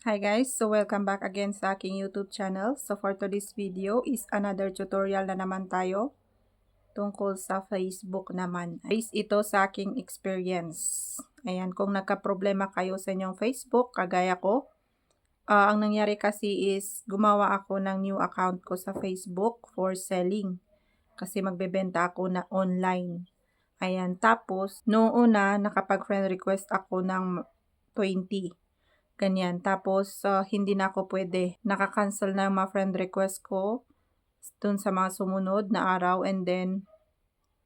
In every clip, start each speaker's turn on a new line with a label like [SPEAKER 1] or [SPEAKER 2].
[SPEAKER 1] Hi guys, so welcome back again sa aking YouTube channel. So for today's video is another tutorial na naman tayo tungkol sa Facebook naman. Based ito sa aking experience. Ayan, kung nagka-problema kayo sa inyong Facebook, kagaya ko, ang nangyari kasi is gumawa ako ng new account ko sa Facebook for selling. Kasi magbebenta ako na online. Ayan, tapos noong una nakapag-friend request ako ng 20. Ganyan. Tapos, hindi na ako pwede. Naka-cancel na yung mga friend request ko dun sa mga sumunod na araw. And then,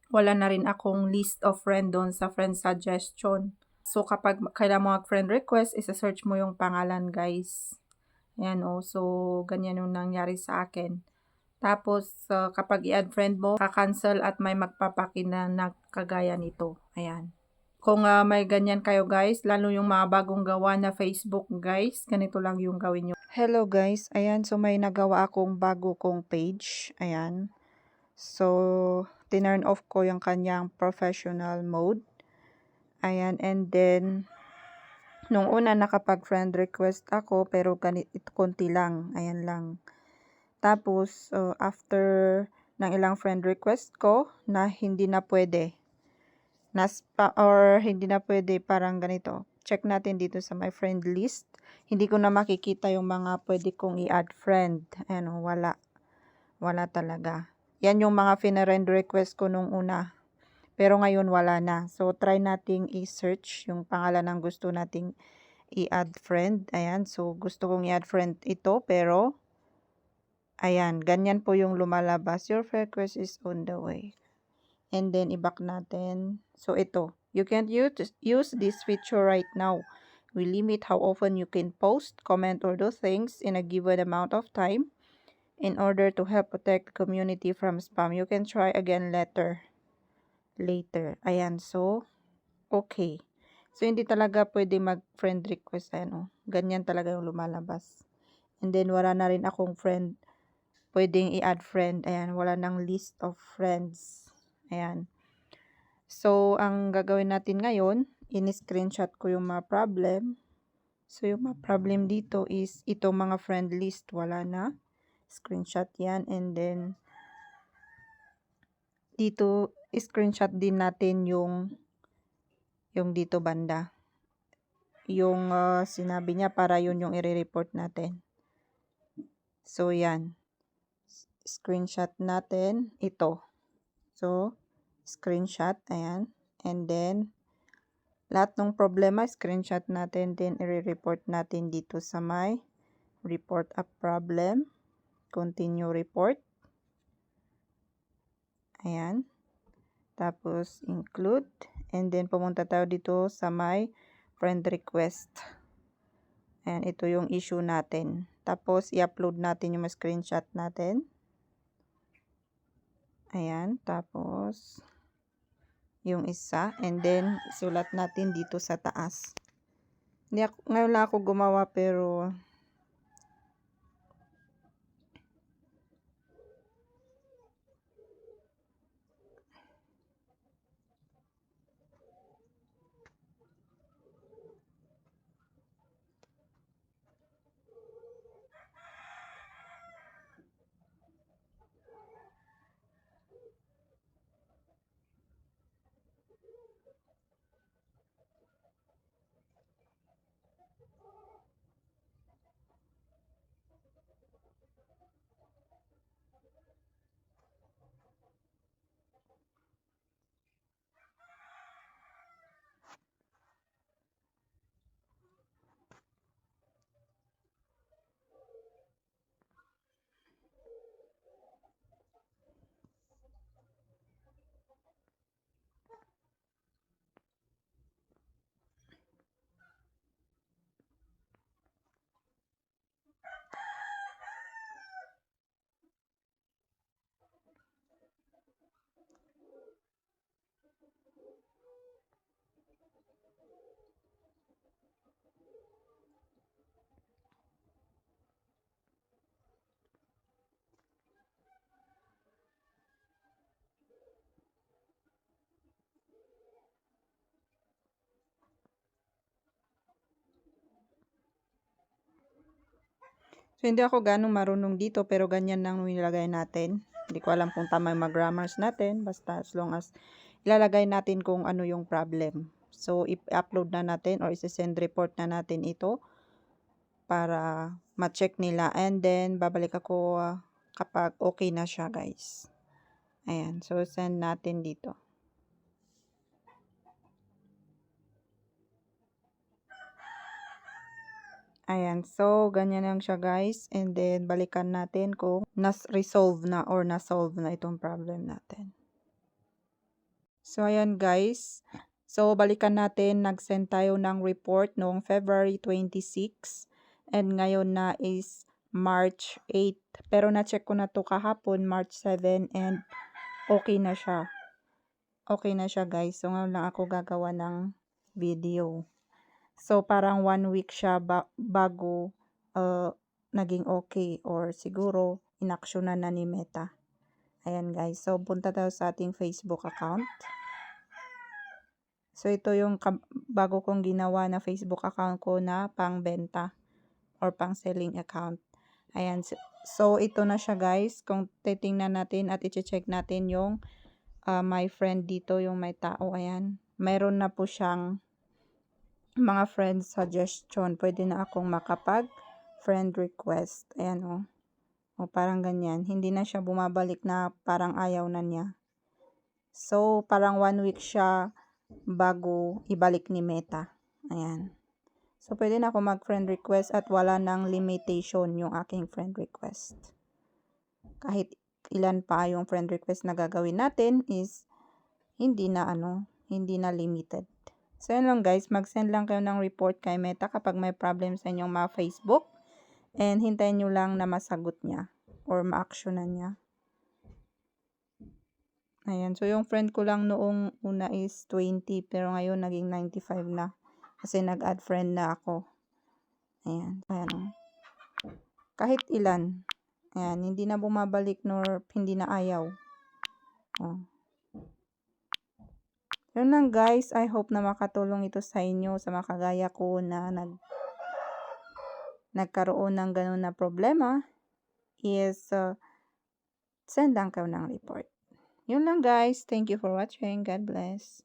[SPEAKER 1] wala na rin akong list of friend doon sa friend suggestion. So, kapag kailangan mo mag-friend request, isa-search mo yung pangalan, guys. Ayan, oh. So, ganyan yung nangyari sa akin. Tapos, kapag i-add friend mo, ka-cancel at may magpapakina na kagaya nito. Ayan. Kung may ganyan kayo guys, lalo yung mga bagong gawa na Facebook guys, ganito lang yung gawin nyo. Hello guys, ayan, so may nagawa akong bago kong page, ayan. So, tinurn off ko yung kanyang professional mode. Ayan, and then, nung una nakapag-friend request ako, pero konti lang, ayan lang. Tapos, after ng ilang friend request ko, na hindi na pwede. Or hindi na pwede, parang ganito. Check natin dito sa my friend list. Hindi ko na makikita yung mga pwede kong i-add friend. Ayan, wala. Wala talaga. Yan yung mga friend request ko nung una. Pero ngayon wala na. So, try nating i-search yung pangalan ng gusto nating i-add friend. Ayan, so gusto kong i-add friend ito, pero ayan, ganyan po yung lumalabas. Your request is on the way. And then, i-back natin. So, ito. You can't use this feature right now. We limit how often you can post, comment, or do things in a given amount of time in order to help protect the community from spam. You can try again later. Ayan. So, okay. So, hindi talaga pwede mag-friend request. Ayan, oh. Ganyan talaga yung lumalabas. And then, wala na rin akong friend. Pwedeng i-add friend. Ayan. Wala nang list of friends. Ayan. So, ang gagawin natin ngayon, in-screenshot ko yung mga problem. So, yung mga problem dito is itong mga friend list. Wala na. Screenshot yan. And then, dito, screenshot din natin yung dito banda. Yung sinabi niya para yun yung i-report natin. So, yan. Screenshot natin ito. So, screenshot. Ayan. And then, lahat ng problema, screenshot natin, then i-report natin dito sa may report a problem. Continue report. Ayan. Tapos, include. And then, pumunta tayo dito sa may friend request. Ayan, ito yung issue natin. Tapos, i-upload natin yung screenshot natin. Ayan. Tapos, yung isa. And then, isulat natin dito sa taas. Ngayon lang ako gumawa, pero So, hindi ako ganong marunong dito, pero ganyan lang nilagay natin. Hindi ko alam kung tama yung grammars natin, basta as long as ilalagay natin kung ano yung problem. So, i-upload na natin or isi-send report na natin ito para ma-check nila. And then, babalik ako kapag okay na siya, guys. Ayan. So, send natin dito. Ayan. So, ganyan lang siya, guys. And then, balikan natin kung nas-resolve na or na-solve na itong problem natin. So, ayan, guys. So, balikan natin. Nag-send tayo ng report noong February 26. And ngayon na is March 8. Pero na-check ko na to kahapon, March 7. And okay na siya. Okay na siya, guys. So, ngayon lang ako gagawa ng video. So, parang 1 week siya bago naging okay. Or siguro, inaksyonan na ni Meta. Ayan, guys. So, punta tayo sa ating Facebook account. So, ito yung bago kong ginawa na Facebook account ko na pangbenta or pang selling account. Ayan. So, ito na siya, guys. Kung titingnan natin at i-check natin yung my friend dito, yung may tao. Ayan. Mayroon na po siyang mga friend suggestion. Pwede na akong makapag friend request. Ayan, oh. O, parang ganyan. Hindi na siya bumabalik na parang ayaw na niya. So, parang 1 week siya bago ibalik ni Meta. Ayan. So, pwede na ako mag-friend request at wala nang limitation yung aking friend request. Kahit ilan pa yung friend request na gagawin natin is hindi na limited. So, yun lang, guys. Mag-send lang kayo ng report kay Meta kapag may problem sa inyong mga Facebook. And hintayin nyo lang na masagot niya or ma-actionan niya. Ayan. So, yung friend ko lang noong una is 20. Pero ngayon, naging 95 na. Kasi nag-add friend na ako. Ayan. Ayan. Kahit ilan. Ayan. Hindi na bumabalik nor hindi na ayaw. Oh. Yun lang, guys. I hope na makatulong ito sa inyo, sa mga kagaya ko na nagkaroon ng ganun na problema. Is send lang kayo ng report. Yun lang, guys. Thank you for watching. God bless.